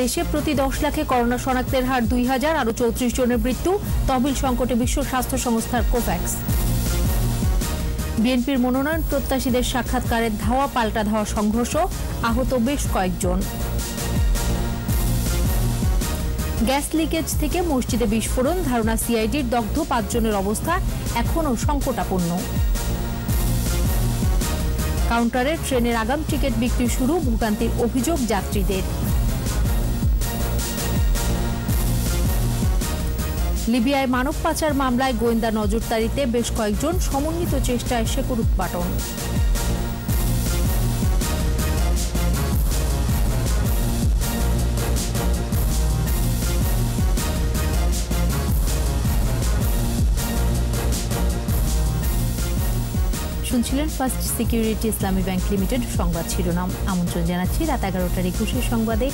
দেশে প্রতি 10 লাখে করোনা শনাক্তের হার 2000, আরো 34 জনের মৃত্যু। তহবিল সংকটে বিশ্ব স্বাস্থ্য সংস্থার কোভ্যাক্স। বিএনপির মনোনয়ন প্রত্যাশীদের সাক্ষাৎকারের ধাওয়া পাল্টা ধাওয়া সংঘর্ষ, আহত বেশ কয়েকজন। গ্যাস লিকেজ থেকে মসজিদে বিস্ফোরণ, ধারণা সিআইডির, দগ্ধ 5 জনের অবস্থা এখনও সংকটাপন্ন। কাউন্টারে ট্রেনের আগাম টিকিট বিক্রি শুরু, ভোগান্তির অভিযোগ যাত্রীদের। লিবিয়ায় মানব পাচার মামলায় গোয়েন্দা নজরদারিতে বেশ কয়েকজন, সমন্বিত চেষ্টায় শেকড় উৎপাটন। শুনছিলেন ফার্স্ট সিকিউরিটি ইসলামী ব্যাংক লিমিটেড সংবাদ শিরোনাম। আমন্ত্রণ জানাচ্ছি রাত 11টার 21 সংবাদে।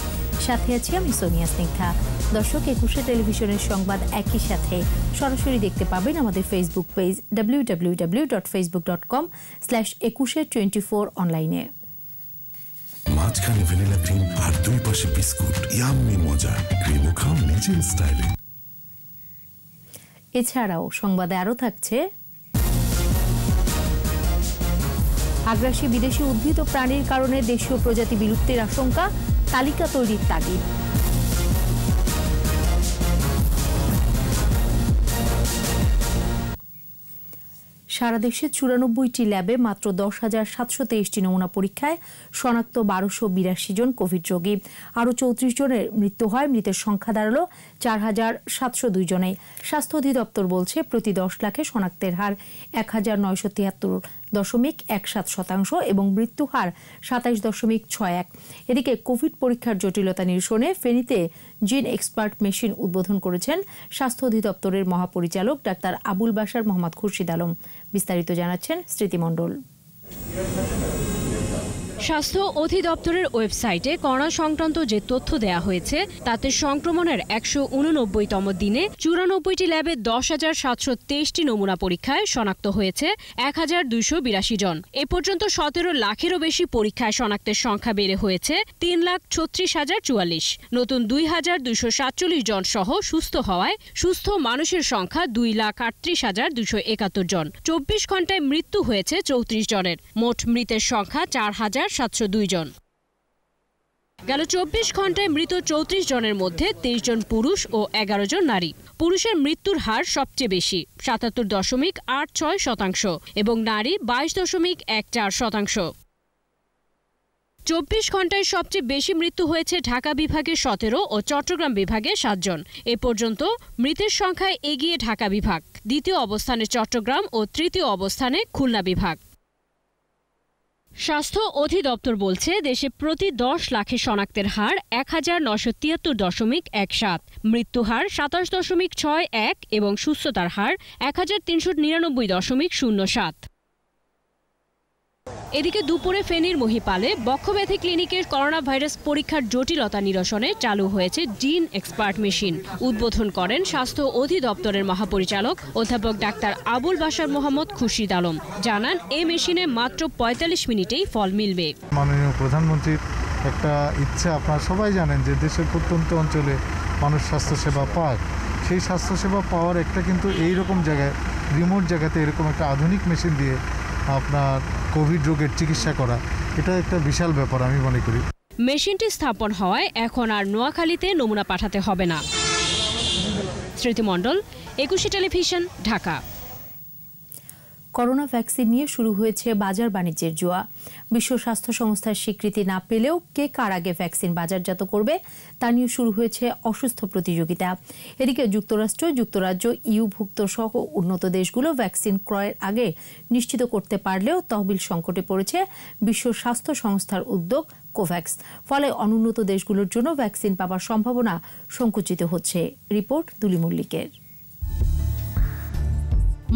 সাথে আছি আমি সোনিয়া স্নিগ্ধা। দর্শক, 21 টেলিভিশনের সংবাদ একই সাথে সরাসরি দেখতে পাবেন আমাদের ফেসবুক পেজ www.facebook.com/2124 অনলাইনে। মাঝখানে ভ্যানিলা ক্রিম আর দুই পাশে বিস্কুট, ইয়াম্মি মজা। ক্রিমও খাও নিজের স্টাইলে। এছাড়াও সংবাদে আরও থাকছে, আগ্রাসী বিদেশি উদ্ভিদ ও প্রাণীর কারণে দেশীয় প্রজাতি বিলুপ্তির আশঙ্কা, তালিকা তৈরির তাগিদ। সারা দেশে 94টি ল্যাবে মাত্র 10,723টি নমুনা পরীক্ষায় শনাক্ত 1282 জন কোভিড রোগী। আরও 34 জনের মৃত্যু হয়, মৃতের সংখ্যা দাঁড়ালো 4,702 জনে। স্বাস্থ্য অধিদপ্তর বলছে প্রতি 10 লাখে শনাক্তের হার 1973.17% এবং মৃত্যু হার 27.61। এদিকে কোভিড পরীক্ষার জটিলতা নিরসনে ফেনীতে জিন এক্সপার্ট মেশিন উদ্বোধন করেছেন স্বাস্থ্য অধিদপ্তরের মহাপরিচালক ডাক্তার আবুল বাশার মোহাম্মদ খুরশিদ আলম। বিস্তারিত জানাচ্ছেন স্মৃতি মণ্ডল। স্বাস্থ্য অধিদপ্তরের ওয়েবসাইটে করোনা সংক্রান্ত যে তথ্য দেয়া হয়েছে তাতে সংক্রমণের 189তম দিনে 94টি ল্যাবে 10,723টি নমুনা পরীক্ষায় শনাক্ত হয়েছে 1,282 জন। এ পর্যন্ত 17 লাখেরও বেশি পরীক্ষায় শনাক্তের সংখ্যা বেড়ে হয়েছে 3,36,044। নতুন 2,247 জন সহ সুস্থ হওয়ায় সুস্থ মানুষের সংখ্যা 2,38,271 জন। 24 ঘন্টায় মৃত্যু হয়েছে 34 জনের। মোট মৃতের সংখ্যা 4,702 জন। গেল 24 ঘন্টায় মৃত 34 জনের মধ্যে 23 জন পুরুষ ও 11 জন নারী। পুরুষের মৃত্যুর হার সবচেয়ে বেশি 77.86% এবং নারী 22.14%। 24 ঘন্টায় সবচেয়ে বেশি মৃত্যু হয়েছে ঢাকা বিভাগে 17 ও চট্টগ্রাম বিভাগে 7 জন। এ পর্যন্ত মৃতের সংখ্যায় এগিয়ে ঢাকা বিভাগ, দ্বিতীয় অবস্থানে চট্টগ্রাম ও তৃতীয় অবস্থানে খুলনা বিভাগ। স্বাস্থ্য অধিদপ্তর বলছে দেশে প্রতি 10 লাখে শনাক্তের হার 1973.17, মৃত্যুহার 27.61 এবং সুস্থতার হার 1399.07। এদিকে দুপুরে ফেনীর মহিপালে বক্ষব্যাধি ক্লিনিকের করোনা ভাইরাস পরীক্ষার জটিলতা নিরসনে চালু হয়েছে জিন এক্সপার্ট মেশিন। উদ্বোধন করেন স্বাস্থ্য অধিদপ্তরের মহাপরিচালক অধ্যাপক ডাক্তার আবুল বাশার মোহাম্মদ খুরশিদ আলম। জানান এই মেশিনে মাত্র 45 মিনিটেই ফল মিলবে। মাননীয় প্রধানমন্ত্রীর একটা ইচ্ছা, আপনারা সবাই জানেন যে দেশের প্রত্যন্ত অঞ্চলে মানুষ স্বাস্থ্যসেবা পায়। সেই স্বাস্থ্যসেবা পাওয়ার একটা কিন্তু এইরকম জায়গায়, রিমোট জায়গাতে এরকম একটা আধুনিক মেশিন দিয়ে আপনার কোভিড রোগের চিকিৎসা করা, এটা একটা বিশাল ব্যাপার আমি মনে করি। মেশিনটি স্থাপন হওয়ায় এখন আর নোয়াখালীতে নমুনা পাঠাতে হবে না। স্মৃতি মণ্ডল, 21 টেলিভিশন, ঢাকা। করোনা ভ্যাকসিন নিয়ে শুরু হয়েছে বাজার বাণিজ্যের জুয়া। বিশ্ব স্বাস্থ্য সংস্থার স্বীকৃতি না পেলেও কে কার আগে ভ্যাকসিন বাজারজাত করবে তা নিয়ে শুরু হয়েছে অসুস্থ প্রতিযোগিতা। এদিকে যুক্তরাষ্ট্র, যুক্তরাজ্য, ইউভুক্ত সহ উন্নত দেশগুলো ভ্যাকসিন ক্রয়ের আগে নিশ্চিত করতে পারলেও তহবিল সংকটে পড়েছে বিশ্ব স্বাস্থ্য সংস্থার উদ্যোগ কোভ্যাক্স। ফলে অনুন্নত দেশগুলোর জন্য ভ্যাকসিন পাওয়ার সম্ভাবনা সংকুচিত হচ্ছে। রিপোর্ট দুলি মল্লিকের।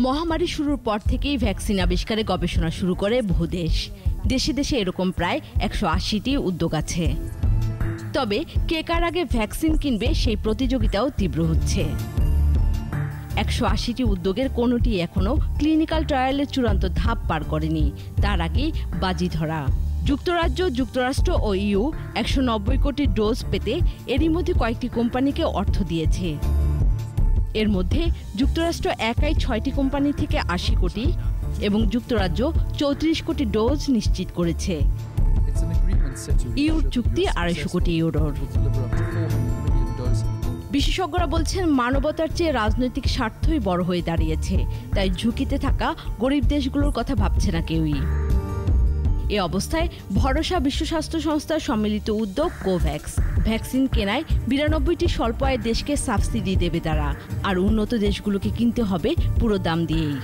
মহামারী শুরুর পর থেকেই ভ্যাকসিন আবিষ্কারে গবেষণা শুরু করে বহু দেশ। দেশে দেশে এরকম প্রায় 180টি উদ্যোগ আছে। তবে কে কার আগে ভ্যাকসিন কিনবে সেই প্রতিযোগিতাও তীব্র হচ্ছে। 180টি উদ্যোগের কোনোটি এখনো ক্লিনিক্যাল ট্রায়ালের চূড়ান্ত ধাপ পার করেনি, তার আগেই বাজি ধরা। যুক্তরাজ্য, যুক্তরাষ্ট্র ও ইউ 190 কোটি ডোজ পেতে এরই মধ্যে কয়েকটি কোম্পানিকে অর্থ দিয়েছে। এর মধ্যে যুক্তরাষ্ট্র একাই 6টি কোম্পানি থেকে 80 কোটি এবং যুক্তরাজ্য 34 কোটি ডোজ নিশ্চিত করেছে। ইউর চুক্তি 250 কোটি ইউরোর। বিশেষজ্ঞরা বলছেন, মানবতার চেয়ে রাজনৈতিক স্বার্থই বড় হয়ে দাঁড়িয়েছে, তাই ঝুঁকিতে থাকা গরিব দেশগুলোর কথা ভাবছে না কেউই। এ অবস্থায় ভরসা বিশ্ব স্বাস্থ্য সংস্থার সম্মিলিত উদ্যোগ কোভ্যাক্স। ভ্যাকসিন কেনায় 92টি স্বল্প আয়ের দেশকে সাবসিডি দেবে তারা, আর উন্নত দেশগুলোকে কিনতে হবে পুরো দাম দিয়েই।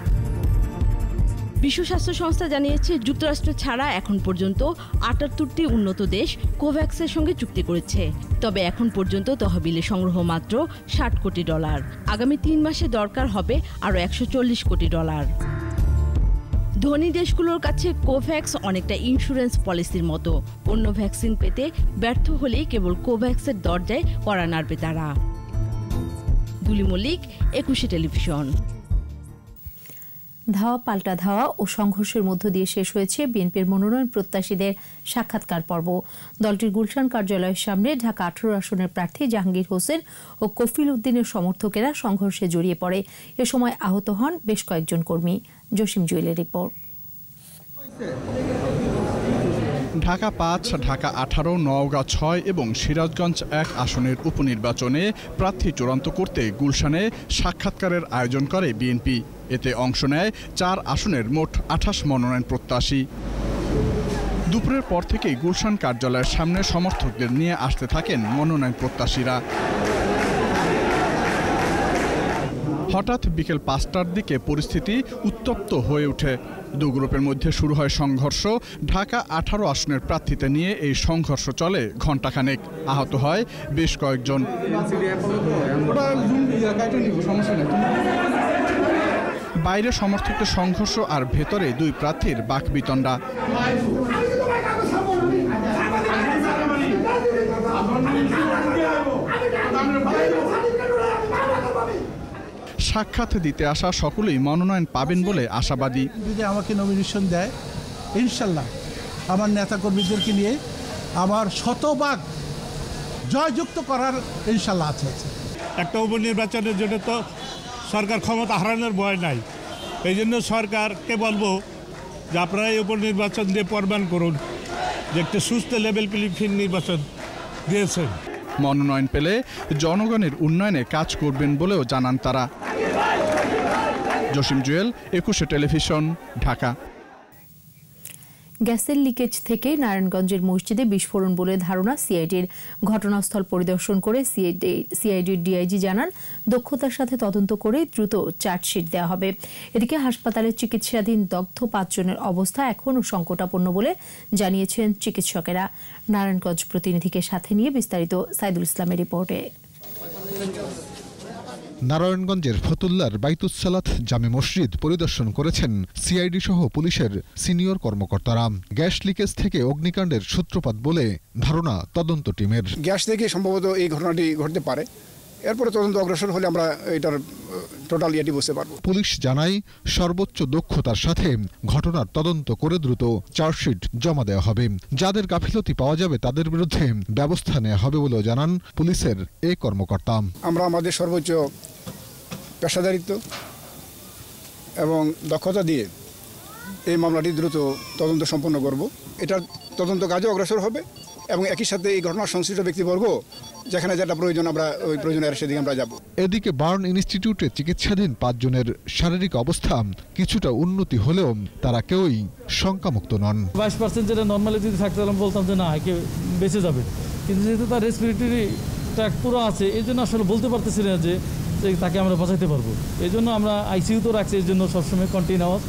বিশ্ব স্বাস্থ্য সংস্থা জানিয়েছে, যুক্তরাষ্ট্র ছাড়া এখন পর্যন্ত 78টি উন্নত দেশ কোভ্যাক্সের সঙ্গে চুক্তি করেছে। তবে এখন পর্যন্ত তহবিলে সংগ্রহ মাত্র $60 কোটি। আগামী 3 মাসে দরকার হবে আরও $140 কোটি। ধনী দেশগুলোর কাছে কোভ্যাক্স অনেকটা ইন্স্যুরেন্স পলিসির মতো। অন্য ভ্যাকসিন পেতে ব্যর্থ হলেই কেবল কোভ্যাক্সের দরজায় কড়া নাড়বে তারা। দুলি মল্লিক, 21 টেলিভিশন। ধাওয়া পাল্টা ধাওয়া ও সংঘর্ষের মধ্য দিয়ে শেষ হয়েছে বিএনপির মনোনয়ন প্রত্যাশীদের সাক্ষাৎকার পর্ব। দলটির গুলশান কার্যালয়ের সামনে ঢাকা 18 আসনের প্রার্থী জাহাঙ্গীর হোসেন ও কফিল উদ্দিনের সমর্থকেরা সংঘর্ষে জড়িয়ে পড়ে। এ সময় আহত হন বেশ কয়েকজন কর্মী। জসিম জুয়েলের রিপোর্ট। ঢাকা 5, ঢাকা 18, নওগাঁ 6 এবং সিরাজগঞ্জ 1 আসনের উপনির্বাচনে প্রার্থী চূড়ান্ত করতে গুলশানে সাক্ষাৎকারের আয়োজন করে বিএনপি। এতে অংশ নেয় 4 আসনের মোট 28 মনোনয়ন প্রত্যাশী। দুপুরের পর থেকেই গুলশান কার্যালয়ের সামনে সমর্থকদের নিয়ে আসতে থাকেন মনোনয়ন প্রত্যাশীরা। হঠাৎ বিকেল 5টার দিকে পরিস্থিতি উত্তপ্ত হয়ে ওঠে। দু গ্রুপের মধ্যে শুরু হয় সংঘর্ষ। ঢাকা 18 আসনের প্রার্থীতা নিয়ে এই সংঘর্ষ চলে ঘণ্টাখানেক। আহত হয় বেশ কয়েকজন। বাইরে সমর্থকদের সংঘর্ষ আর ভেতরে দুই প্রার্থীর বাকবিতণ্ডা। সাক্ষাৎ দিতে আসা সকলেই মনোনয়ন পাবেন বলে আশাবাদী। যদি আমাকে নমিনেশন দেয়, ইনশাল্লাহ আমার নেতাকর্মীদেরকে নিয়ে আমার শতভাগ জয়যুক্ত করার ইনশাল্লাহ আছে। একটা উপনির্বাচনের জন্য তো সরকার ক্ষমতা হারানোর ভয় নাই। এই জন্য সরকারকে বলবো যে আপনারা এই উপনির্বাচন দিয়ে প্রমাণ করুন যে একটা সুস্থ লেভেল প্লেইং ফিল্ড নির্বাচন দিয়েছেন। মনোনয়ন পেলে জনগণের উন্নয়নে কাজ করবেন বলেও জানান তারা। জসিম জুয়েল, 21 টেলিভিশন, ঢাকা। গ্যাসের লিকেজ থেকে নারায়ণগঞ্জের মসজিদে বিস্ফোরণ বলে ধারণা সিআইডির। ঘটনাস্থল পরিদর্শন করে সিআইডির ডিআইজি জানান, দক্ষতার সাথে তদন্ত করে দ্রুত চার্জশিট দেওয়া হবে। এদিকে হাসপাতালে চিকিৎসাধীন দগ্ধ 5 জনের অবস্থা এখনও সংকটাপন্ন বলে জানিয়েছেন চিকিৎসকেরা। নারায়ণগঞ্জ প্রতিনিধিকে সাথে নিয়ে বিস্তারিত সাইদুল ইসলামের রিপোর্টে। নারায়ণগঞ্জের ফতুল্লার বাইতুস-সালাত জামে মসজিদ পরিদর্শন করেছেন সিআইডি সহ পুলিশের সিনিয়র কর্মকর্তারা। গ্যাস লিকেজ থেকে অগ্নিকাণ্ডের সূত্রপাত বলে ধারণা তদন্ত টিমের। গ্যাস থেকে সম্ভবত এই ঘটনাটি ঘটতে পারে। এরপরে তদন্ত অগ্রসর হলে আমরা এটার টোটাল ইয়েটি বুঝতে পারবো। পুলিশ জানায়, সর্বোচ্চ দক্ষতার সাথে ঘটনার তদন্ত করে দ্রুত চার্জশিট জমা দেওয়া হবে। যাদের গাফিলতি পাওয়া যাবে তাদের বিরুদ্ধে ব্যবস্থা নেওয়া হবে বলেও জানান পুলিশের এই কর্মকর্তা। আমরা আমাদের সর্বোচ্চ পেশাদারিত্ব এবং দক্ষতা দিয়ে এই মামলাটি দ্রুত তদন্ত সম্পন্ন করব। এটার তদন্ত কাজে অগ্রসর হবে এবং একই সাথে এই ঘটনার সংশ্লিষ্ট ব্যক্তিবর্গ যেখানে যেটা প্রয়োজন আমরা ওই প্রয়োজনের সেদিকে আমরা যাব। এদিকে বার্ন ইনস্টিটিউটে চিকিৎসাধীন 5 জনের শারীরিক অবস্থা কিছুটা উন্নতি হলেও তারা কেউই শঙ্কামুক্ত নন। 22% যেটা নর্মালি যদি থাকতে বলতাম যে না কেউ বেঁচে যাবে, কিন্তু যেহেতু তার রেসপিরেটরি ট্র্যাক পুরো আছে, এই জন্য আসলে বলতে পারতেছি না যে তাকে আমরা বাঁচাইতে পারবো। এই জন্য আমরা আইসিইউতেও রাখছি, এই জন্য সবসময় কন্টিনিউয়াস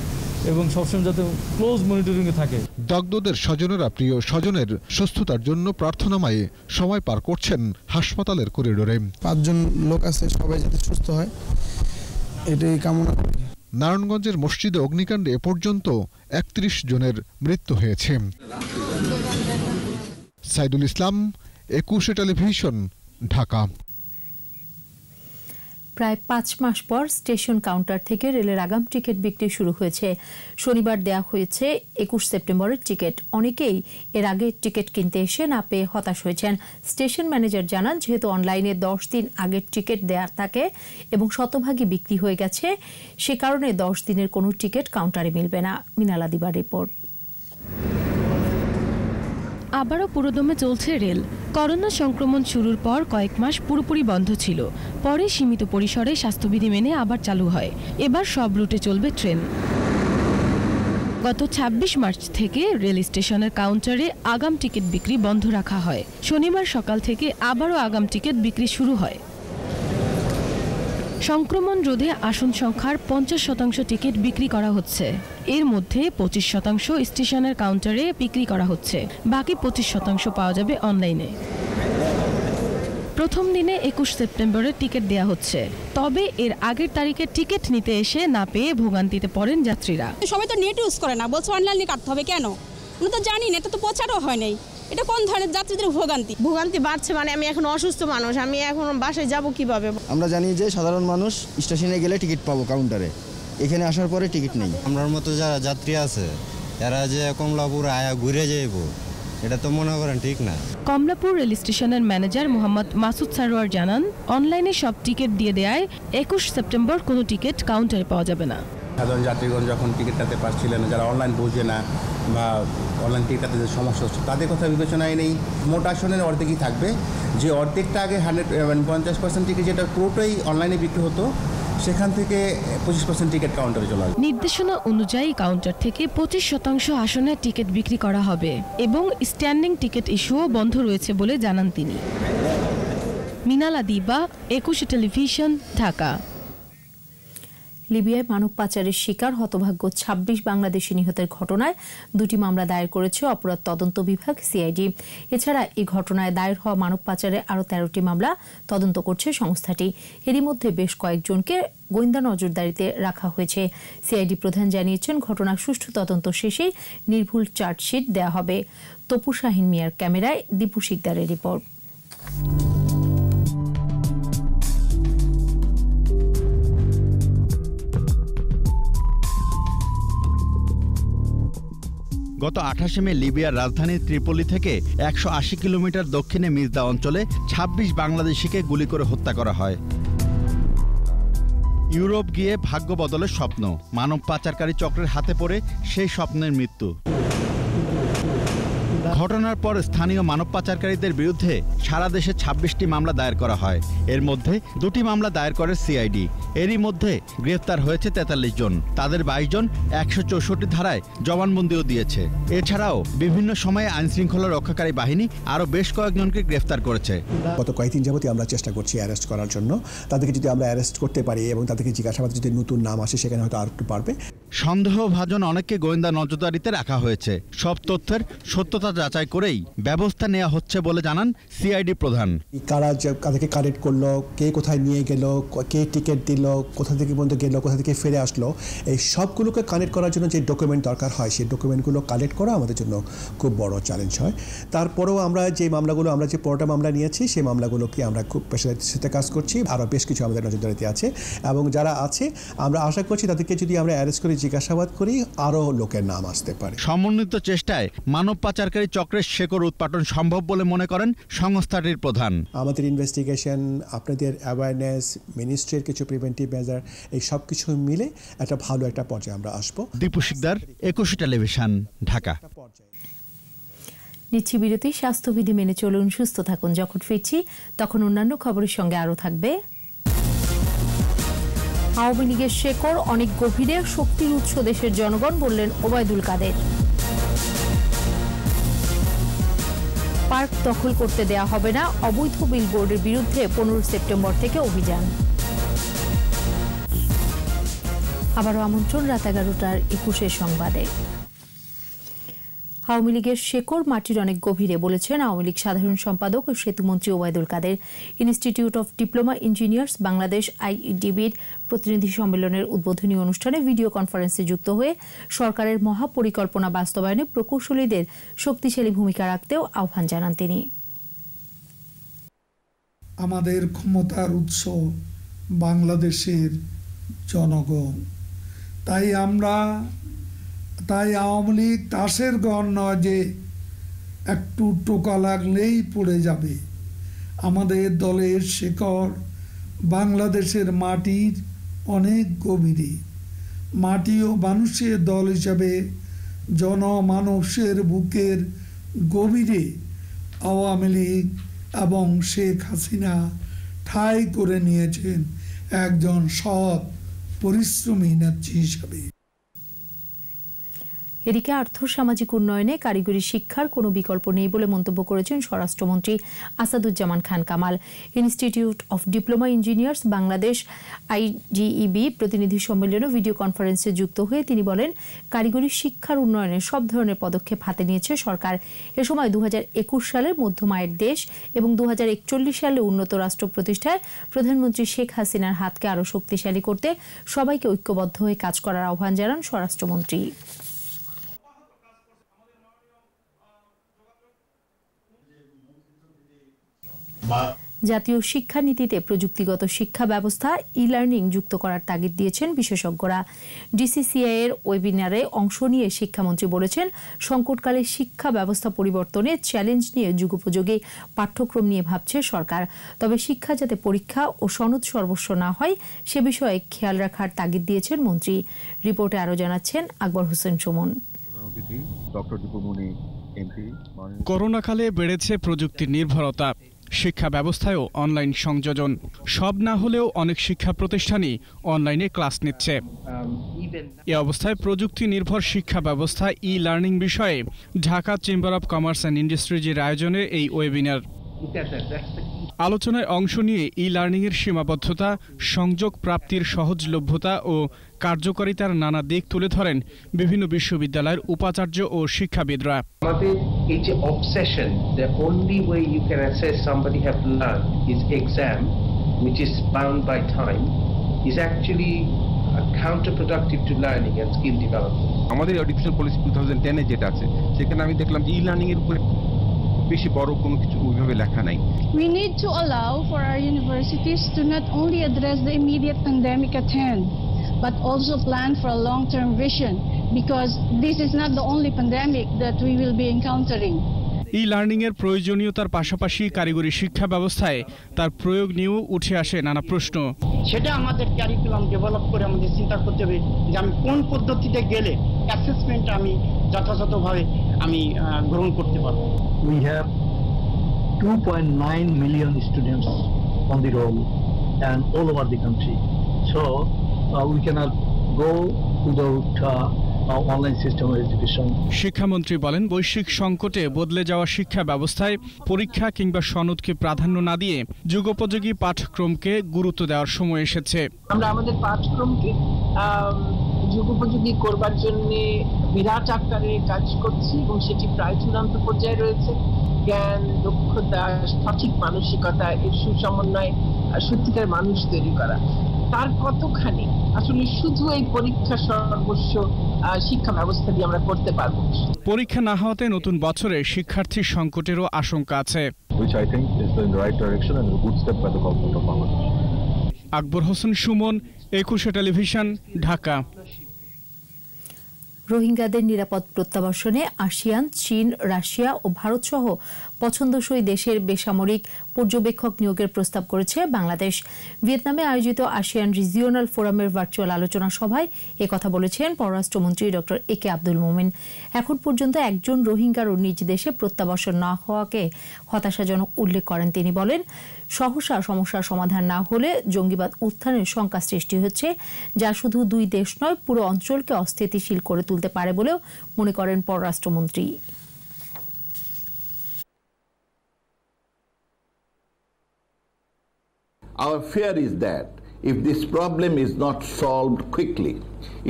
এবং সবসময় যাতে ক্লোজ মনিটরিংয়ে থাকে। দগ্ধদের স্বজনেরা প্রিয় স্বজনের সুস্থতার জন্য প্রার্থনাময়ে সময় পার করছেন হাসপাতালের করিডোরে। 5 জন লোক আছে, সবাই যাতে সুস্থ হয় এটাই কামনা করি। নারায়ণগঞ্জের মসজিদে অগ্নিকাণ্ডে এ পর্যন্ত 31 জনের মৃত্যু হয়েছে। সাইদুল ইসলাম, 21 টেলিভিশন, ঢাকা। প্রায় 5 মাস পর স্টেশন কাউন্টার থেকে রেলের আগাম টিকিট বিক্রি শুরু হয়েছে। শনিবার দেয়া হয়েছে 21 সেপ্টেম্বরের টিকিট। অনেকেই এর আগে টিকিট কিনতে এসে না পেয়ে হতাশ হয়েছেন। স্টেশন ম্যানেজার জানান, যেহেতু অনলাইনে 10 দিন আগের টিকিট দেওয়ার থাকে এবং শতভাগই বিক্রি হয়ে গেছে, সে কারণে 10 দিনের কোনো টিকিট কাউন্টারে মিলবে না। মিনালা দিবার রিপোর্ট। আবারও পুরোদমে চলছে রেল। করোনা সংক্রমণ শুরুর পর কয়েক মাস পুরোপুরি বন্ধ ছিল, পরে সীমিত পরিসরে স্বাস্থ্যবিধি মেনে আবার চালু হয়। এবার সব রুটে চলবে ট্রেন। গত 26 মার্চ থেকে রেল স্টেশনের কাউন্টারে আগাম টিকিট বিক্রি বন্ধ রাখা হয়। শনিবার সকাল থেকে আবারও আগাম টিকিট বিক্রি শুরু হয়। সংক্রমণ রোধে আসন সংখ্যার 50% টিকিট বিক্রি করা হচ্ছে। এর মধ্যে 25% স্টেশনের কাউন্টারে বিক্রি করা হচ্ছে, বাকি 25% পাওয়া যাবে অনলাইনে। প্রথম দিনে 21 সেপ্টেম্বরের টিকিট দেয়া হচ্ছে, তবে এর আগের তারিখে টিকিট নিতে এসে না পেয়ে ভোগান্তিতে পড়েন যাত্রীরা। সবাই তো নেট ইউজ করে না, বলছে অনলাইনে কাটতে হবে। কেন? আমরা তো জানি না, এটা তো প্রচারও হয় নাই। এটা কোন ধরনের যাত্রীদের ভোগান্তি বাড়ছে? মানে আমি এখন অসুস্থ মানুষ, আমি এখন বাসায় যাব কিভাবে? আমরা জানি যে সাধারণ মানুষ স্টেশনে গেলে টিকিট পাবো কাউন্টারে, এখানে আসার পরে টিকিট নেই। আমরার মতো যারা যাত্রী আছে এরা যে কমলাপুর আয়া ঘুরে যাইব, এটা তো মনে করেন ঠিক না। কমলাপুর রেল স্টেশনের ম্যানেজার মোহাম্মদ মাসুদ সারোয়ার জানান, অনলাইনে সব টিকিট দিয়ে দেয় 21 সেপ্টেম্বর কোনো টিকিট কাউন্টারে পাওয়া যাবে না। সাধারণ যাত্রীগণ যখন টিকিট কাটতে পারছিলেন, যারা অনলাইন বোঝে না বা অনলাইন টিকিট কাটতে যে সমস্যা হচ্ছে, তাদের কথা বিবেচনায় নেই। মোট আসনের অর্ধেকই থাকবে, যে অর্ধেকটা আগে 50% টিকিট যেটা পুরোটাই অনলাইনে বিক্রি হতো, সেখান থেকে 25% টিকিট কাউন্টারে চলে আসবে। নির্দেশনা অনুযায়ী কাউন্টার থেকে 25% আসনে টিকিট বিক্রি করা হবে এবং স্ট্যান্ডিং টিকিট ইস্যুও বন্ধ রয়েছে বলে জানান তিনি। মিনালা দিবা, 21 টেলিভিশন, ঢাকা। লিবিয়ায় মানব পাচারের শিকার হতভাগ্য 26 বাংলাদেশি নিহতের ঘটনায় 2টি মামলা দায়ের করেছে অপরাধ তদন্ত বিভাগ সিআইডি। এছাড়া এই ঘটনায় দায়ের হওয়া মানব পাচারে আরও 13টি মামলা তদন্ত করছে সংস্থাটি। এরই মধ্যে বেশ কয়েকজনকে গোয়েন্দা নজরদারিতে রাখা হয়েছে। সিআইডি প্রধান জানিয়েছেন, ঘটনার সুষ্ঠু তদন্ত শেষেই নির্ভুল চার্জশিট দেওয়া হবে। তপু শাহিন মিয়ার ক্যামেরায় দীপু শিকদারের রিপোর্ট। গত 28 মে লিবিয়ার রাজধানী ত্রিপোলি থেকে 180 কিলোমিটার দক্ষিণে মিজদা অঞ্চলে 26 বাংলাদেশিকে গুলি করে হত্যা করা হয়। ইউরোপ গিয়ে ভাগ্য বদলের স্বপ্ন, মানব পাচারকারী চক্রের হাতে পড়ে সেই স্বপ্নের মৃত্যু। ঘটনার পর স্থানীয় মানব পাচারকারীদের বিরুদ্ধে সারা দেশে 26টি মামলা দায়ের করা হয়। এর মধ্যে 2টি মামলা দায়ের করে সিআইডি। এরই মধ্যে গ্রেফতার হয়েছে 43 জন। তাদের 22 জন 164 ধারায় জবানবন্দিও দিয়েছে। এছাড়াও বিভিন্ন সময়ে আইনশৃঙ্খলা রক্ষাকারী বাহিনী আরও বেশ কয়েকজনকে গ্রেফতার করেছে। গত কয়েকদিন যাবতই আমরা চেষ্টা করছি অ্যারেস্ট করার জন্য। তাদেরকে যদি আমরা অ্যারেস্ট করতে পারি এবং তাদেরকে জিজ্ঞাসাবাদে যদি নতুন নাম আসে, সেখানে হয়তো আর একটু পারবে। সন্দেহভাজন অনেককে গোয়েন্দা নজরদারিতে রাখা হয়েছে। সব তথ্যের সত্যতা যাচাই করেই ব্যবস্থা নেওয়া হচ্ছে বলে জানান সিআইডি প্রধান। কারা কাদেরকে কালেক্ট করলো, কে কোথায় নিয়ে গেল, কে টিকিট দিল, কোথা থেকে পর্যন্ত গেল, কোথা থেকে ফিরে আসলো, এই সবগুলোকে কালেক্ট করার জন্য যে ডকুমেন্ট দরকার হয়, সেই ডকুমেন্টগুলো কালেক্ট করা আমাদের জন্য খুব বড় চ্যালেঞ্জ হয়। তারপরেও আমরা যে মামলাগুলো, আমরা যে 15টা মামলা নিয়েছি, সেই মামলাগুলোকে আমরা খুব পেশাদারির সাথে কাজ করছি। আরও বেশ কিছু আমাদের নজরদারিতে আছে এবং যারা আছে আমরা আশা করছি তাদেরকে যদি আমরা অ্যারেস্ট করে জিজ্ঞাসাবাদ করি, আরও লোকের নাম আসতে পারে। সমন্বিত চেষ্টায় মানব পাচারকারী চক্রের শেকড় উৎপাটন সম্ভব বলে মনে করেন সংস্থাটির প্রধান। আমাদের ইনভেস্টিগেশন, আপনাদের অ্যাওয়ারনেস, মিনিস্ট্রির কিছু প্রিভেন্টিভ মেজার, এই সব কিছু মিলে একটা ভালো একটা পর্যায়ে আমরা আসবো। দীপু শিকদার, 21 টেলিভিশন, ঢাকা। নিচ্ছি বিরতি। স্বাস্থ্যবিধি মেনে চলুন, সুস্থ থাকুন। যখন ফিরছি তখন অন্যান্য খবরের সঙ্গে আরও থাকবে। আওয়ামী লীগের শেকড় অনেক গভীরে, শক্তির উৎস দেশের জনগণ, বললেন ওবায়দুল কাদের। পার্ক দখল করতে দেয়া হবে না, অবৈধ বিলবোর্ডের বিরুদ্ধে 15 সেপ্টেম্বর থেকে অভিযান। আবারও আমন্ত্রণ রাত 11টার 21 সংবাদে। আওয়ামী লীগের শেকড় মাটির অনেক গভীরে, বলেছেন আওয়ামী লীগ সাধারণ সম্পাদক ও সেতুমন্ত্রী Obaidul Quader. Institute of Diploma Engineers Bangladesh আইইডিবির প্রতিনিধি সম্মেলনের উদ্বোধনী অনুষ্ঠানে ভিডিও কনফারেন্সে যুক্ত হয়ে সরকারের মহাপরিকল্পনা বাস্তবায়নে প্রকৌশলীদের শক্তিশালী ভূমিকা রাখতেও আহ্বান জানান তিনি। আমাদের ক্ষমতার উৎস বাংলাদেশের জনগণ। তাই আওয়ামী লীগ তাসের ঘর নয় যে একটু টোকা লাগলেই পড়ে যাবে। আমাদের দলের শেকড় বাংলাদেশের মাটির অনেক গভীরে। মাটি ও মানুষের দল হিসাবে জনমানুষের বুকের গভীরে আওয়ামী লীগ এবং শেখ হাসিনা ঠাঁই করে নিয়েছেন একজন সৎ পরিশ্রমী নেত্রী হিসাবে। এদিকে আর্থসামাজিক উন্নয়নে কারিগরি শিক্ষার কোনো বিকল্প নেই বলে মন্তব্য করেছেন স্বরাষ্ট্রমন্ত্রী Asaduzzaman Khan Kamal. Institute of Diploma Engineers Bangladesh IDEB প্রতিনিধি সম্মেলনে ভিডিও কনফারেন্সে যুক্ত হয়ে তিনি বলেন, কারিগরি শিক্ষার উন্নয়নে সব ধরনের পদক্ষেপ হাতে নিয়েছে সরকার। এ সময় 2021 সালের মধ্যম আয়ের দেশ এবং 2041 সালে উন্নত রাষ্ট্র প্রতিষ্ঠায় প্রধানমন্ত্রী শেখ হাসিনার হাতকে আরও শক্তিশালী করতে সবাইকে ঐক্যবদ্ধ হয়ে কাজ করার আহ্বান জানান স্বরাষ্ট্রমন্ত্রী। জাতীয় শিক্ষানীতিতে প্রযুক্তিগত শিক্ষা ব্যবস্থা ই-লার্নিং যুক্ত করার তাগিদ দিয়েছেন বিশেষজ্ঞরা। DCCI এর ওয়েবিনারে অংশ নিয়ে শিক্ষামন্ত্রী বলেছেন, সংকটকালে শিক্ষা ব্যবস্থা পরিবর্তনে চ্যালেঞ্জ নিয়ে যুগোপযোগী পাঠ্যক্রম নিয়ে ভাবছে সরকার। তবে শিক্ষা যাতে পরীক্ষা ও সনদ সর্বস্ব না হয় সে বিষয়ে খেয়াল রাখার তাগিদ দিয়েছেন মন্ত্রী। রিপোর্টে আরও জানাচ্ছেন আকবর হোসেন সুমন। করোনাকালে বেড়েছে প্রযুক্তির নির্ভরতা, শিক্ষা ব্যবস্থায়ও অনলাইন সংযোজন। সব না হলেও অনেক শিক্ষা প্রতিষ্ঠানই অনলাইনে ক্লাস নিচ্ছে। এ অবস্থায় প্রযুক্তি নির্ভর শিক্ষা ব্যবস্থা ই-লার্নিং বিষয়ে Dhaka chamber of commerce and ইন্ডাস্ট্রিজের আয়োজনে এই ওয়েবিনার। আলোচনায় অংশ নিয়ে ই-লার্নিং এর সীমাবদ্ধতা, সংযোগ প্রাপ্তির সহজলভ্যতা ও কার্যকারিতার নানা দিক তুলে ধরেন বিভিন্ন বিশ্ববিদ্যালয়ের উপাচার্য ও শিক্ষাবিদরা। আমাদের এই যে obsession, the only way you can assess somebody have learned is exam, which is bound by time, is actually counterproductive to learning and skill development. আমাদের এডুকেশন পলিসি 2010 এ যেটা আছে সেখানে আমি দেখলাম যে ই-লার্নিং এর উপরে বেশি বড় কোনো কিছু ওইভাবে লেখা নাই। We need to allow for our universities to not only address the immediate pandemic at hand, but also plan for a long-term vision, because this is not the only pandemic that we will be encountering. E-learning এর প্রয়োজনীয়তার পাশাপাশি কারিগরি শিক্ষা ব্যবস্থায় তার প্রয়োগ নিয়েও উঠে আসে নানা প্রশ্ন। সেটা আমাদের কারিকুলাম ডেভেলপ করে আমাদের চিন্তা করতে হবে যে আমি কোন পদ্ধতিতে গেলে অ্যাসেসমেন্ট আমি যথাযথভাবে আমি গ্রহণ করতে পারবো। We have 2.9 million students on the roll and all over the country. So we cannot go without online system of education. শিক্ষামন্ত্রী বলেন, বৈশ্বিক সংকটে বদলে যাওয়া শিক্ষা ব্যবস্থায় পরীক্ষা কিংবা সনদকে প্রাধান্য না দিয়ে যুগোপযোগী পাঠ্যক্রমকে গুরুত্ব দেওয়ার সময় এসেছে। আমরা আমাদের পাঠ্যক্রমকে যুগোপযোগী করবার জন্য বিরাট আকারে কাজ করছি এবং সেটি প্রায় চূড়ান্ত পর্যায়ে রয়েছে। জ্ঞান, দক্ষতা, সঠিক মানসিকতা, এর সুসমন্বয়, সত্যিকার মানুষ তৈরি করা, তার কতখানি আসলে শুধু এই পরীক্ষা সর্বস্ব শিক্ষা ব্যবস্থা দিয়ে আমরা করতে পারবো। পরীক্ষা না হওয়াতে নতুন বছরে শিক্ষার্থী সংকটেরও আশঙ্কা আছে। আকবর হোসেন সুমন, 21 টেলিভিশন, ঢাকা। রোহিঙ্গাদের নিরাপদ প্রত্যাবাসনে আসিয়ান, চীন, রাশিয়া ও ভারত সহ পছন্দসই দেশের বেসামরিক পর্যবেক্ষক নিয়োগের প্রস্তাব করেছে বাংলাদেশ। ভিয়েতনামে আয়োজিত আসিয়ান রিজিওনাল ফোরামের ভার্চুয়াল আলোচনা সভায় একথা বলেছেন পররাষ্ট্রমন্ত্রী ডক্টর একে আব্দুল মোমেন। এখন পর্যন্ত একজন রোহিঙ্গারও নিজ দেশে প্রত্যাবাসন না হওয়াকে হতাশাজনক উল্লেখ করেন তিনি। বলেন, সহসা সমস্যার সমাধান না হলে জঙ্গিবাদ উত্থানের শঙ্কা সৃষ্টি হচ্ছে, যা শুধু দুই দেশ নয় পুরো অঞ্চলকে অস্থিতিশীল করে তুলতে পারে বলেও মনে করেন পররাষ্ট্রমন্ত্রী। Our fear is that if this problem is not solved quickly,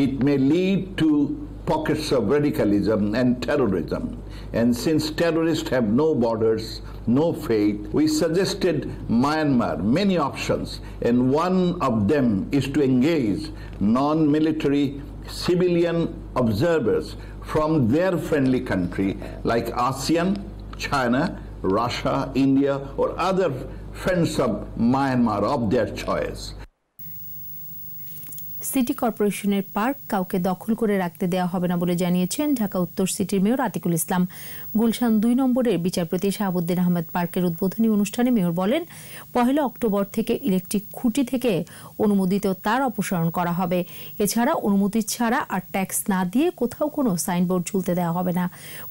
it may lead to pockets of radicalism and terrorism. And since terrorists have no borders, no faith, we suggested Myanmar many options, and one of them is to engage non-military civilian observers from their friendly country like ASEAN, China, Russia, India, or other friends of Myanmar of their choice. City কর্পোরেশনের park কাউকে দখল করে রাখতে দেওয়া হবে না বলে জানিয়েছেন ঢাকা উত্তর সিটির মেয়র আতিকুল ইসলাম। গুলশান 2 নম্বরের বিচারপতি শাহাবুদ্দিন আহমেদ পার্কের উদ্বোধনী অনুষ্ঠানে মেয়র বলেন, 1 অক্টোবর থেকে ইলেকট্রিক খুঁটি থেকে অনুমোদিত তার অপসারণ করা হবে। এছাড়া অনুমতি ছাড়া আর ট্যাক্স না দিয়ে কোথাও কোনো সাইনবোর্ড ঝুলতে দেওয়া হবে না।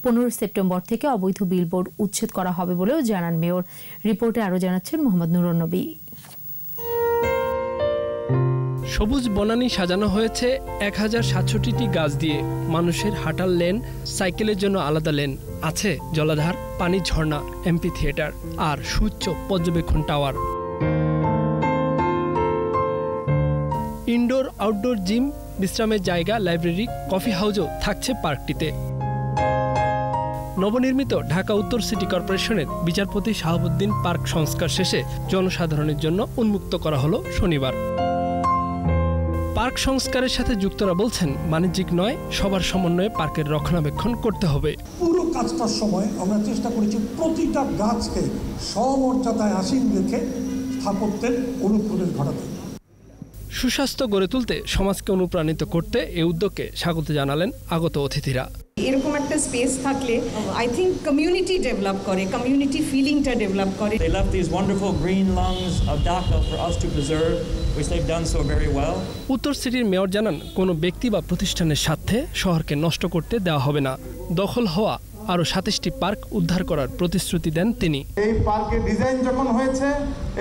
15 সেপ্টেম্বর থেকে অবৈধ বিলবোর্ড উচ্ছেদ করা হবে বলেও জানান মেয়র। রিপোর্টে আরও জানাচ্ছেন মোহাম্মদ নুরুন নবী। সবুজ বনানী সাজানো হয়েছে 1067টি গাছ দিয়ে। মানুষের হাঁটার লেন, সাইকেলের জন্য আলাদা লেন, আছে জলাধার, পানি ঝর্ণা, এমপি থিয়েটার আর সুউচ্চ পর্যবেক্ষণ টাওয়ার। ইনডোর আউটডোর জিম, বিশ্রামের জায়গা, লাইব্রেরি, কফি হাউসও থাকছে পার্কটিতে। নবনির্মিত ঢাকা উত্তর সিটি কর্পোরেশনের বিচারপতি শাহাবুদ্দিন পার্ক সংস্কার শেষে জনসাধারণের জন্য উন্মুক্ত করা হলো শনিবার। পার্ক সংস্কারের সাথে যুক্তরা বলছেন, বাণিজ্যিক নয়, সবার সমন্বয়ে পার্কের রক্ষণাবেক্ষণ করতে হবে। পুরো কাজটার সময় আমরা চেষ্টা করেছি প্রতিটা গাছকে সমর্যাদায় আসীন রেখে স্থাপত্যের অনুপ্রবেশ ঘটাতে। সুস্বাস্থ্য গড়ে তুলতে, সমাজকে অনুপ্রাণিত করতে এই উদ্যোগকে স্বাগত জানালেন আগত অতিথিরা। এরকম একটা স্পেস থাকলে আই থিংক কমিউনিটি ডেভেলপ করে, কমিউনিটি ফিলিংটা ডেভেলপ করে। They left these wonderful green lungs of Dhaka for us to preserve, which they've done so very well. উত্তর সিটির মেয়র জানান, কোনো ব্যক্তি বা প্রতিষ্ঠানের স্বার্থে শহরকে নষ্ট করতে দেওয়া হবে না। দখল হওয়া আরও 27টি পার্ক উদ্ধার করার প্রতিশ্রুতি দেন তিনি। এই পার্কের ডিজাইন যখন হয়েছে,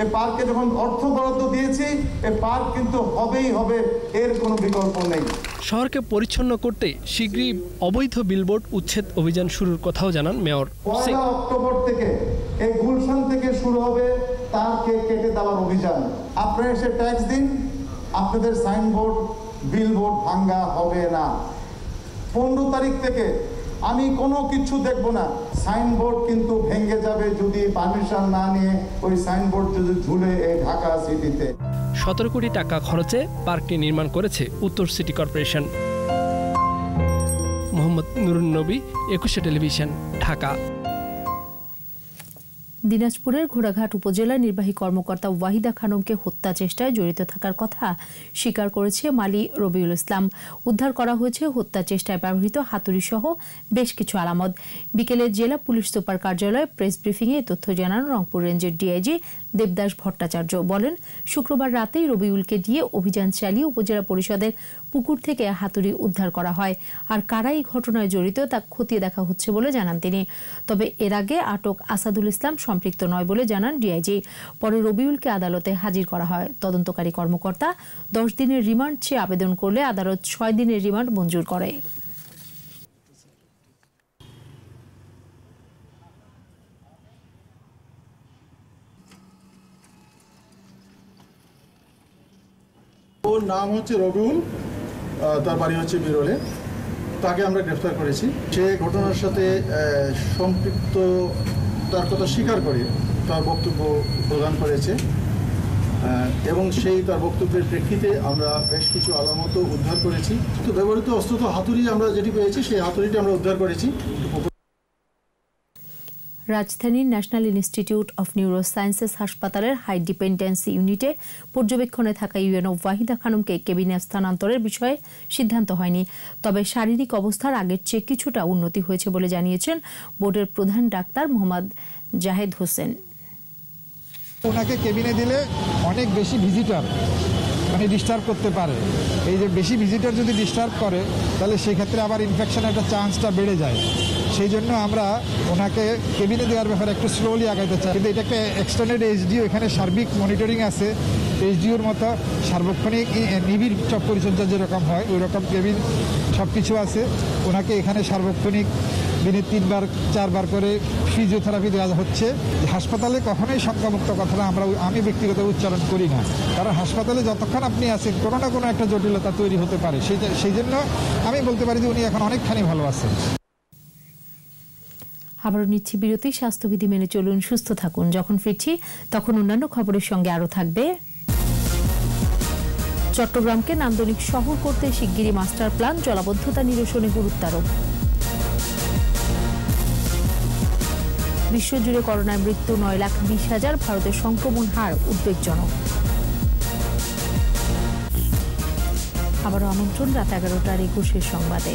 এই পার্কে যখন অর্থ বরাদ্দ দিয়েছি, এই পার্ক কিন্তু হবেই হবে, এর কোনো বিকল্প নেই। শহরকে পরিচ্ছন্ন করতে শীঘ্রই অবৈধ বিলবোর্ড উচ্ছেদ অভিযান শুরুর কথাও জানান মেয়র। 1 অক্টোবর থেকে এই গুলশান থেকে শুরু হবে তারকে কেটে দেওয়ার অভিযান। আপনারা এসে ট্যাক্স দিন, আপনাদের সাইনবোর্ড বিলবোর্ড ভাঙ্গা হবে না। 15 তারিখ থেকে আমি কোনো কিছু দেখব না, সাইনবোর্ড কিন্তু ভেঙে যাবে যদি পারমিশন না নিয়ে ওই সাইনবোর্ড যদি ঝুলে এই ঢাকা সিটিতে। 17 কোটি টাকা খরচে পার্কটি নির্মাণ করেছে উত্তর সিটি কর্পোরেশন। মোহাম্মদ নুরুন নবী, 21 টেলিভিশন, ঢাকা। দিনাজপুরের ঘোড়াঘাট উপজেলা নির্বাহী কর্মকর্তা ওয়াহিদা খানমকে হত্যা চেষ্টায় জড়িত থাকার কথা স্বীকার করেছে মালি রবিউল ইসলাম। উদ্ধার করা হয়েছে হত্যা চেষ্টায় ব্যবহৃত হাতুড়ি সহ বেশ কিছু আলামত। বিকেলে জেলা পুলিশ সুপার কার্যালয়ে প্রেস ব্রিফিংয়ে তথ্য জানান রংপুর রেঞ্জের ডিআইজি দেবদাস ভট্টাচার্য। বলেন, শুক্রবার রাতেই রবিউলকে দিয়ে অভিযান চালিয়ে উপজেলা পরিষদের পুকুর থেকে হাতুড়ি উদ্ধার করা হয়। আর কারা এই ঘটনায় জড়িত তা খতিয়ে দেখা হচ্ছে বলে জানান তিনি। তবে এর আগে আটক আসাদুল ইসলাম সম্পৃক্ত নয় বলে জানান ডিআইজি। পরে রবিউলকে আদালতে হাজির করা হয়। তদন্তকারী কর্মকর্তা 10 দিনের রিমান্ড চেয়ে আবেদন করলে আদালত 6 দিনের রিমান্ড মঞ্জুর করে। ওর নাম হচ্ছে রবিউল, তার বাড়ি হচ্ছে বিরলে। তাকে আমরা গ্রেফতার করেছি। সে ঘটনার সাথে সম্পৃক্ত তার কথা স্বীকার করে তার বক্তব্য প্রদান করেছে এবং সেই তার বক্তব্যের প্রেক্ষিতে আমরা বেশ কিছু আলামত উদ্ধার করেছি। তো ব্যবহৃত অস্ত্র তো হাতুড়ি আমরা যেটি পেয়েছি, সেই হাতুড়িটি আমরা উদ্ধার করেছি। রাজধানীর national institute of neuro sciences হাসপাতালের হাই ডিপেন্ডেন্সি ইউনিটে পর্যবেক্ষণে থাকা ইউএনও ওয়াহিদা খানমকে কেবিনে স্থানান্তরের বিষয়ে সিদ্ধান্ত হয়নি। তবে শারীরিক অবস্থার আগের চেয়ে কিছুটা উন্নতি হয়েছে বলে জানিয়েছেন বোর্ডের প্রধান ডাক্তার মোহাম্মদ জাহেদ হোসেন। ওনাকে কেবিনে দিলে অনেক বেশি ভিজিটর ডিস্টার্ব করতে পারে। এই যে বেশি ভিজিটর যদি ডিস্টার্ব করে তাহলে সেক্ষেত্রে আবার ইনফেকশনের একটা চান্সটা বেড়ে যায়। সেই জন্য আমরা ওনাকে কেবিনে দেওয়ার ব্যাপারে একটু স্লোলি আগাইতে চাই। কিন্তু এটা একটা এক্সটেন্ডেড এইচডিও, এখানে সার্বিক মনিটরিং আছে। এইচডিওর মতো সার্বক্ষণিক নিবিড় পরিচর্যা যেরকম হয় ওই রকম কেবিন সব কিছু আছে। ওনাকে এখানে সার্বক্ষণিক দিনে 3-4 বার করে ফিজিওথেরাপি দেওয়া হচ্ছে। হাসপাতালে কখনোই সংখ্যামুক্ত কথাটা আমি ব্যক্তিগত উচ্চারণ করি না, কারণ হাসপাতালে যতক্ষণ আপনি আছেন কোনো না কোনো একটা জটিলতা তৈরি হতে পারে। সেই জন্য আমি বলতে পারি যে উনি এখন অনেকখানি ভালো আছেন। আবারও নিচ্ছি বিরতি। স্বাস্থ্যবিধি মেনে চলুন, সুস্থ থাকুন। যখন ফিরছি তখন অন্যান্য খবরের সঙ্গে আরও থাকবে চট্টগ্রামকে নান্দনিক শহর করতে শিগগিরই মাস্টার প্ল্যান, জলাবদ্ধতা নিরসনে গুরুত্বারোপ। বিশ্বজুড়ে করোনায় মৃত্যু 9,20,000, ভারতের সংক্রমণ হার উদ্বেগজনক। আবারও আমন্ত্রণ রাত 11টার 21 সংবাদে।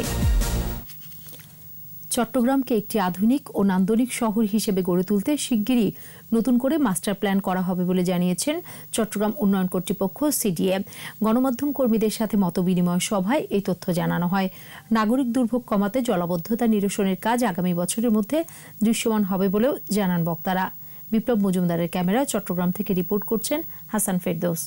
চট্টগ্রামকে একটি আধুনিক ও নান্দনিক শহর হিসেবে গড়ে তুলতে শিগগিরই নতুন করে মাস্টার প্ল্যান করা হবে বলে জানিয়েছেন চট্টগ্রাম উন্নয়ন কর্তৃপক্ষ সিডিএ। গণমাধ্যম কর্মীদের সাথে মতবিনিময় সভায় এই তথ্য জানানো হয়। নাগরিক দুর্ভোগ কমাতে জলাবদ্ধতা নিরসনের কাজ আগামী বছরের মধ্যে দৃশ্যমান হবে বলেও জানান বক্তারা। বিপ্লব মজুমদারের ক্যামেরায় চট্টগ্রাম থেকে রিপোর্ট করছেন হাসান ফেরদৌস।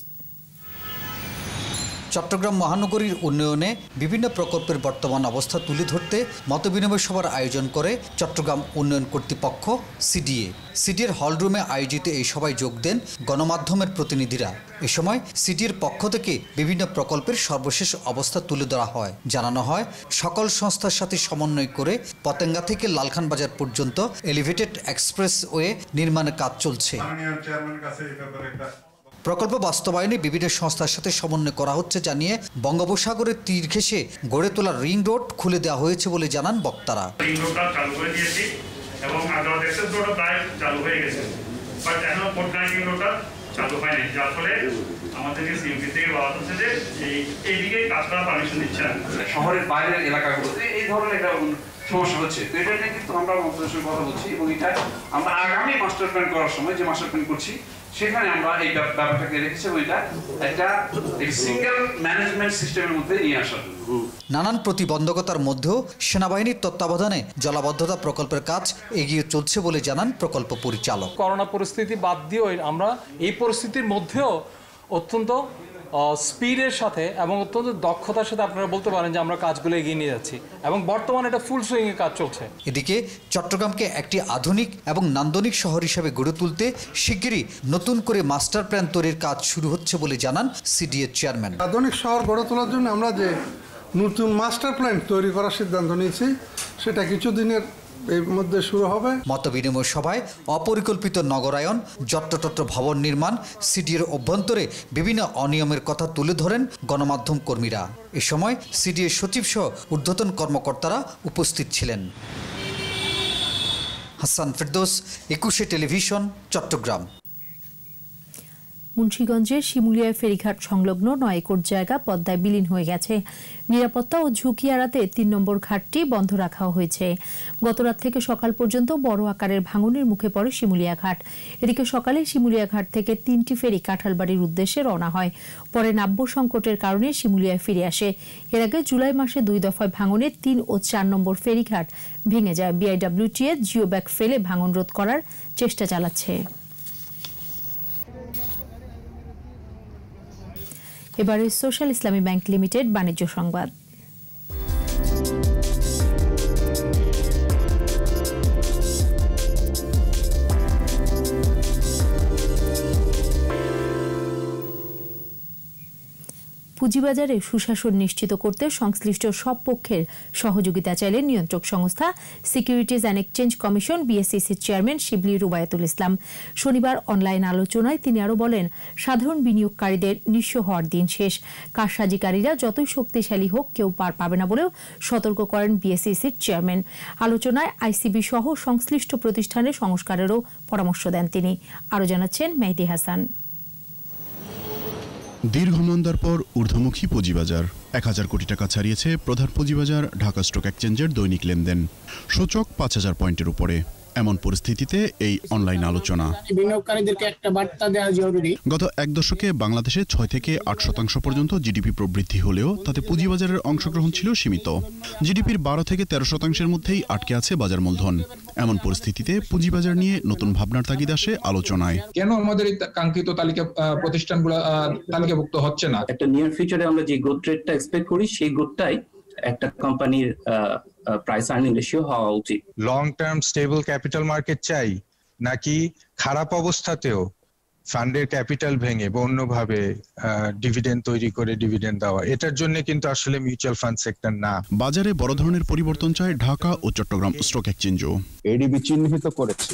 চট্টগ্রাম মহানগরীর উন্নয়নে বিভিন্ন প্রকল্পের বর্তমান অবস্থা তুলে ধরতে মতবিনিময় সভার আয়োজন করে চট্টগ্রাম উন্নয়ন কর্তৃপক্ষ সিডিএ। সিডিএর হলরুমে আয়োজিত এই সভায় যোগ দেন গণমাধ্যমের প্রতিনিধিরা। এ সময় সিডিএর পক্ষ থেকে বিভিন্ন প্রকল্পের সর্বশেষ অবস্থা তুলে ধরা হয়। জানানো হয় সকল সংস্থার সাথে সমন্বয় করে পতেঙ্গা থেকে লালখান বাজার পর্যন্ত এলিভেটেড এক্সপ্রেসওয়ে নির্মাণের কাজ চলছে। প্রকল্প বাস্তবায়নে বিভিন্ন সংস্থার সাথে সমন্বয় করা হচ্ছে জানিয়ে বঙ্গোপসাগরের তীর ঘেঁষে গড়ে তোলা রিং রোড খুলে দেওয়া হয়েছে বলে জানান বক্তারা। রিং রোডটা চালু করে দিয়েছি এবং আদালত অ্যাক্সেস রোডও প্রায় চালু হয়ে গেছে, বাট এখনো পোর্ট কানেক্টিং রোডটা চালু হয়নি, যার ফলে আমাদেরকে সিএমপি থেকে বলা হচ্ছে যে এইদিকে কাজ করার পারমিশন দিচ্ছে না। শহরের বাইরের এলাকাগুলোতে এই ধরনের একটা সমস্যা হচ্ছে, তো এটা নিয়ে কিন্তু আমরা মন্ত্রীর সঙ্গে কথা বলছি এবং এটা আমরা আগামী মাস্টার প্ল্যান করার সময় যে মাস্টার প্ল্যান করছি সেখানে আমরা এই ব্যাপারটাকে রেখেছি এবং এটা একটা সিঙ্গেল ম্যানেজমেন্ট সিস্টেমের মধ্যে নিয়ে আসার জন্য। নানান প্রতিবন্ধকতার মধ্যেও সেনাবাহিনীর তত্ত্বাবধানে জলাবদ্ধতা প্রকল্পের কাজ এগিয়ে চলছে বলে জানান প্রকল্প পরিচালক। করোনা পরিস্থিতি বাদ দিয়েও আমরা এই পরিস্থিতির মধ্যেও অত্যন্ত স্পিডের সাথে এবং অত্যন্ত দক্ষতার সাথে আপনারা বলতে পারেন যে আমরা কাজগুলো এগিয়ে নিয়ে যাচ্ছি এবং বর্তমানে এটা ফুল সুইং এ কাজ চলছে। এদিকে চট্টগ্রামকে একটি আধুনিক এবং নান্দনিক শহর হিসেবে গড়ে তুলতে শিগগিরই নতুন করে মাস্টার প্ল্যান তৈরির কাজ শুরু হচ্ছে বলে জানান সিডিএ চেয়ারম্যান। আধুনিক শহর গড়ে তোলার জন্য আমরা যে নতুন মাস্টার প্ল্যান তৈরি করার সিদ্ধান্ত নিয়েছি সেটা কিছুদিনের এর মধ্যে শুরু হবে। মতবিনিময় সভায় অপরিকল্পিত নগরায়ন, যত্রতত্র ভবন নির্মাণ, সিডিএর অভ্যন্তরে বিভিন্ন অনিয়মের কথা তুলে ধরেন গণমাধ্যম কর্মীরা। এ সময় সিডিএর সচিব সহ ঊর্ধ্বতন কর্মকর্তারা উপস্থিত ছিলেন। হাসান ফেরদৌস, 21 টেলিভিশন, চট্টগ্রাম। মুন্সিগঞ্জের শিমুলিয়ায় ফেরিঘাট সংলগ্ন 9 একর জায়গা পদ্মায় বিলীন হয়ে গেছে। নিরাপত্তা ও ঝুঁকি এড়াতে 3 নম্বর ঘাটটি বন্ধ রাখা হয়েছে। গতরাত থেকে সকাল পর্যন্ত বড় আকারের ভাঙনের মুখে পড়ে শিমুলিয়া ঘাট। এদিকে সকালে শিমুলিয়া ঘাট থেকে 3টি ফেরি কাঁঠালবাড়ির উদ্দেশ্যে রওনা হয়। পরে নাব্য সংকটের কারণে শিমুলিয়ায় ফিরে আসে। এর আগে জুলাই মাসে 2 দফায় ভাঙনে 3 ও 4 নম্বর ফেরিঘাট ভেঙে যায়। বিআইডব্লিউটিএ জিও ব্যাগ ফেলে ভাঙন রোধ করার চেষ্টা চালাচ্ছে। এবারে সোশ্যাল ইসলামী ব্যাংক লিমিটেড বাণিজ্য সংবাদ। পুঁজিবাজারে সুশাসন নিশ্চিত করতে সংশ্লিষ্ট সব পক্ষের সহযোগিতা চাইলেন নিয়ন্ত্রক সংস্থা সিকিউরিটিজ অ্যান্ড এক্সচেঞ্জ কমিশন বিএসইসির চেয়ারম্যান শিবলি রুবায়াতুল ইসলাম। শনিবার অনলাইন আলোচনায় তিনি আরও বলেন, সাধারণ বিনিয়োগকারীদের নিঃস্ব হওয়ার দিন শেষ। কারসাজিকারীরা যতই শক্তিশালী হোক কেউ পার পাবে না বলেও সতর্ক করেন বিএসইসির চেয়ারম্যান। আলোচনায় আইসিবি সহ সংশ্লিষ্ট প্রতিষ্ঠানের সংস্কারেরও পরামর্শ দেন তিনি। আরও জানাচ্ছেন মেহেদী হাসান। দীর্ঘ মন্দার পর ঊর্ধ্বমুখী পুঁজিবাজার 1000 কোটি টাকা ছাড়িয়েছে প্রধান পুঁজিবাজার ঢাকা স্টক এক্সচেঞ্জের দৈনিক লেনদেন। সূচক 5000 পয়েন্টের উপরে। এমন পরিস্থিতিতে এই অনলাইন আলোচনা বিনিয়োগকারীদেরকে একটা বার্তা দেওয়া জরুরি। গত এক দশকে বাংলাদেশে 6 থেকে 8% পর্যন্ত জিডিপি প্রবৃদ্ধি হলেও তাতে পুঁজিবাজারের অংশগ্রহণ ছিল সীমিত। জিডিপির 12 থেকে 13% মধ্যেই আটকে আছে বাজার মূলধন। এমন পরিস্থিতিতে পুঁজিবাজার নিয়ে নতুন ভাবনার তাগিদ আসে আলোচনায়। কেন আমাদের এই কাঙ্ক্ষিত প্রতিষ্ঠানগুলো তালিকাভুক্ত হচ্ছে না? একটা নিয়ার ফিউচারে আমরা যে গ্রোথ রেটটা এক্সপেক্ট করি সেই গ্রোথটাই একটা কোম্পানির প্রাইস আর্নিং রেশিও হওয়া উচিত। Long term stable capital market চাই নাকি খারাপ অবস্থাতেও ফান্ডের ক্যাপিটাল ভেঙে বা অন্যভাবে ডিভিডেন্ড তৈরি করে ডিভিডেন্ড দেওয়া? এটার জন্য কিন্তু আসলে মিউচুয়াল ফান্ড সেক্টর না। বাজারে বড় ধরনের পরিবর্তন চায় ঢাকা ও চট্টগ্রাম স্টক এক্সচেঞ্জও। এডিবি চিহ্নিত করেছে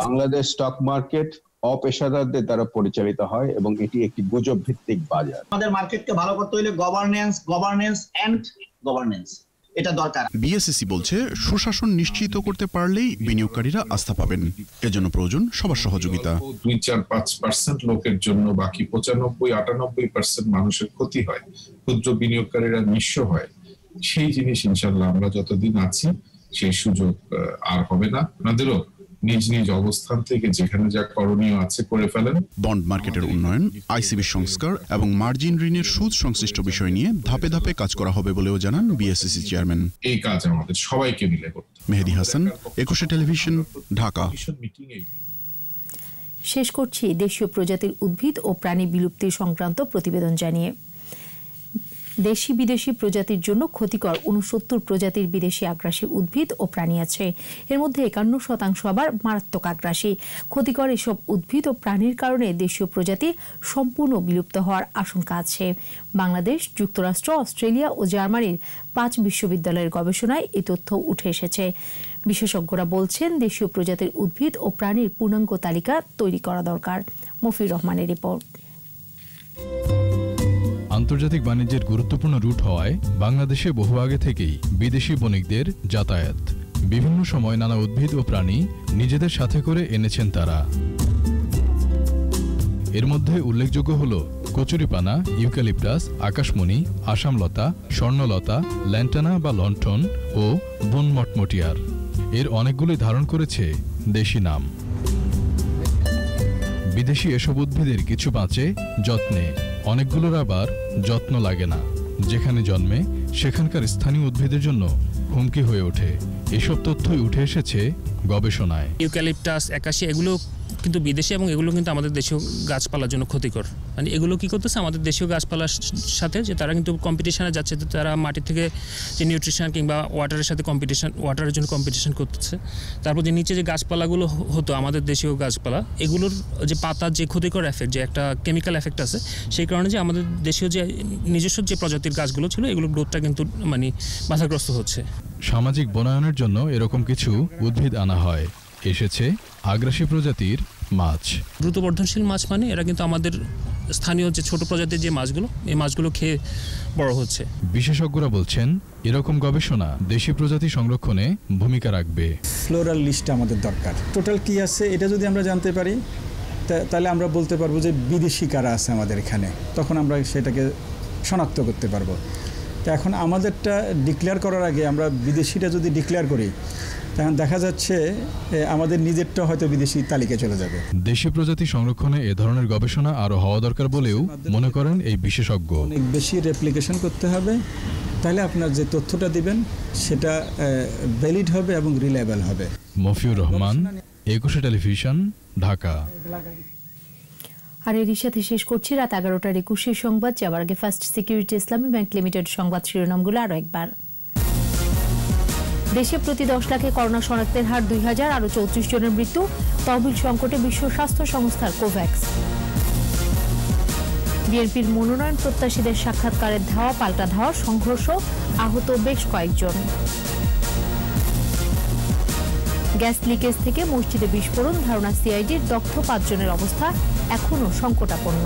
বাংলাদেশ স্টক মার্কেট অপেশাদারদের দ্বারা পরিচালিত হয় এবং এটি একটি গুজব ভিত্তিক বাজার। আমাদের মার্কেটকে ভালো করতে হলে গভর্নেন্স এন্ড গভর্নেন্স এটা দরকার। বিএসইসি বলছে সুশাসন নিশ্চিত করতে পারলেই বিনিয়োগকারীরা আস্থা পাবেন। এজন্য প্রয়োজন সবার সহযোগিতা। 2-4-5% লোকের জন্য বাকি 95-98% মানুষের ক্ষতি হয়, ক্ষুদ্র বিনিয়োগকারীরা নিঃস্ব হয়। সেই জিনিস ইনশাল্লাহ আমরা যতদিন আছি সেই সুযোগ আর হবে না। আপনাদেরও নিজ নিজ অবস্থান থেকে যেখানে যা করণীয় আছে করে ফেলেন। বন্ড মার্কেটের উন্নয়ন, আইসিবি সংস্কার এবং মার্জিন ঋণের সুদ সংশ্লিষ্ট বিষয় নিয়ে ধাপে ধাপে কাজ করা হবে বলেও জানান বিএসইসি চেয়ারম্যান। এই কাজ আমাদের সবাইকে মিলে করতে। মেহেদী হাসান, 21 টেলিভিশন, ঢাকা। শেষ করছি দেশীয় প্রজাতির উদ্ভিদ ও প্রাণী বিলুপ্তি সংক্রান্ত প্রতিবেদন জানিয়ে। দেশি বিদেশি প্রজাতির জন্য ক্ষতিকর 69 প্রজাতির বিদেশি আগ্রাসী উদ্ভিদ ও প্রাণী আছে। এর মধ্যে 51% আবার মারাত্মক আগ্রাসী। ক্ষতিকর এসব উদ্ভিদ ও প্রাণীর কারণে দেশীয় প্রজাতি সম্পূর্ণ বিলুপ্ত হওয়ার আশঙ্কা আছে। বাংলাদেশ, যুক্তরাষ্ট্র, অস্ট্রেলিয়া ও জার্মানির 5 বিশ্ববিদ্যালয়ের গবেষণায় এই তথ্য উঠে এসেছে। বিশেষজ্ঞরা বলছেন দেশীয় প্রজাতির উদ্ভিদ ও প্রাণীর পূর্ণাঙ্গ তালিকা তৈরি করা দরকার। মফির রহমানের রিপোর্ট। আন্তর্জাতিক বাণিজ্যের গুরুত্বপূর্ণ রুট হওয়ায় বাংলাদেশে বহু আগে থেকেই বিদেশি বণিকদের যাতায়াত। বিভিন্ন সময় নানা উদ্ভিদ ও প্রাণী নিজেদের সাথে করে এনেছেন তারা। এর মধ্যে উল্লেখযোগ্য হল কচুরিপানা, ইউক্যালিপটাস, আকাশমণি, আসামলতা, স্বর্ণলতা, ল্যান্টানা বা লণ্ঠন ও বন মটমটিয়ার। এর অনেকগুলোই ধারণ করেছে দেশি নাম। বিদেশি এসব উদ্ভিদের কিছু বাঁচে যত্নে, অনেকগুলোর আবার যত্ন লাগে না। যেখানে জন্মে সেখানকার স্থানীয় উদ্ভিদের জন্য হুমকি হয়ে ওঠে। এসব তথ্যই উঠে এসেছে গবেষণায়। ইউক্যালিপটাস, অ্যাকাশিয়া এগুলো কিন্তু বিদেশি এবং এগুলো কিন্তু আমাদের দেশীয় গাছপালার জন্য ক্ষতিকর। মানে এগুলো কি করতেছে আমাদের দেশীয় গাছপালার সাথে, যে তারা কিন্তু কম্পিটিশনে যাচ্ছে, তারা মাটি থেকে যে নিউট্রিশন কিংবা ওয়াটারের সাথে ওয়াটারের জন্য কম্পিটিশন করতেছে। তারপর যে নিচে যে গাছপালাগুলো হতো আমাদের দেশীয় গাছপালা, এগুলোর যে পাতার যে ক্ষতিকর এফেক্ট, যে একটা কেমিক্যাল এফেক্ট আছে, সেই কারণে যে আমাদের দেশীয় যে নিজস্ব যে প্রজাতির গাছগুলো ছিল এগুলোর গ্রোথটা কিন্তু মানে বাধাগ্রস্ত হচ্ছে। সামাজিক বনায়নের জন্য এরকম কিছু উদ্ভিদ আনা হয়। এসেছে আগ্রাসী প্রজাতির মাছ। দ্রুত বর্ধনশীল মাছ মানে এরা কিন্তু আমাদের স্থানীয় যে ছোট প্রজাতির যে মাছগুলো, এই মাছগুলো খেয়ে বড় হচ্ছে। বিশেষজ্ঞরা বলছেন এরকম গবেষণা দেশি প্রজাতি সংরক্ষণে ভূমিকা রাখবে। ফ্লোরাল লিস্ট আমাদের দরকার। টোটাল কি আছে এটা যদি আমরা জানতে পারি তাহলে আমরা বলতে পারবো যে বিদেশি কারা আছে আমাদের এখানে, তখন আমরা সেটাকে শনাক্ত করতে পারবো। তো এখন আমাদেরটা ডিক্লেয়ার করার আগে আমরা বিদেশিটা যদি ডিক্লেয়ার করি তখন দেখা যাচ্ছে আমাদের নিজেরটা হয়তো বিদেশি তালিকায় চলে যাবে। দেশি প্রজাতি সংরক্ষণে এ ধরনের গবেষণা আরও হওয়া দরকার বলেও মনে করেন এই বিশেষজ্ঞ। অনেক বেশি রেপ্লিকেশন করতে হবে, তাহলে আপনার যে তথ্যটা দিবেন সেটা ভ্যালিড হবে এবং রিলায়েবল হবে। মফিউর রহমান, 21 টেলিভিশন, ঢাকা। আর এরই সাথে শেষ করছি রাত 11টার 21 সংবাদ। যাবার আগে ফার্স্ট সিকিউরিটি ইসলামী ব্যাংক লিমিটেড সংবাদ শিরোনামগুলো আরও একবার। দেশে প্রতি 10 লাখে করোনা শনাক্তের হার 2000, আরও 34 জনের মৃত্যু। তহবিল সংকটে বিশ্ব স্বাস্থ্য সংস্থার কোভ্যাক্স। বিএনপির মনোনয়ন প্রত্যাশীদের সাক্ষাৎকারের ধাওয়া পাল্টা ধাওয়া, সংঘর্ষ, আহত বেশ কয়েকজন। গ্যাস লিকেজ থেকে মসজিদে বিস্ফোরণ, ধারণা সিআইডির, দগ্ধ 5 জনের অবস্থা এখনও সংকটাপন্ন।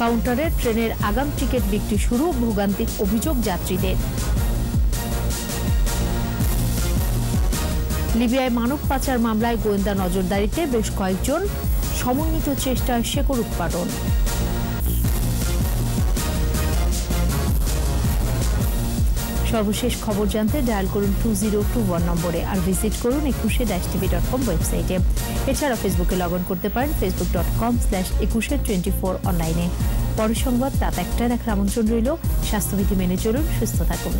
কাউন্টারে ট্রেনের আগাম টিকিট বিক্রি শুরু, ভোগান্তির অভিযোগ যাত্রীদের। লিবিয়ায় মানব পাচার মামলায় গোয়েন্দা নজরদারিতে বেশ কয়েকজন, সমন্বিত চেষ্টায় শেকড় উৎপাদন। সর্বশেষ খবর জানতে ডায়াল করুন 2021 নম্বরে, আর ভিজিট করুন 21-tv.com ওয়েবসাইটে। এছাড়া ফেসবুকে লগ ইন করতে পারেন facebook.com/2124 অনলাইনে। পরের সংবাদ রাত 1টায় দেখার আমন্ত্রণ রইল। স্বাস্থ্যবিধি মেনে চলুন, সুস্থ থাকুন।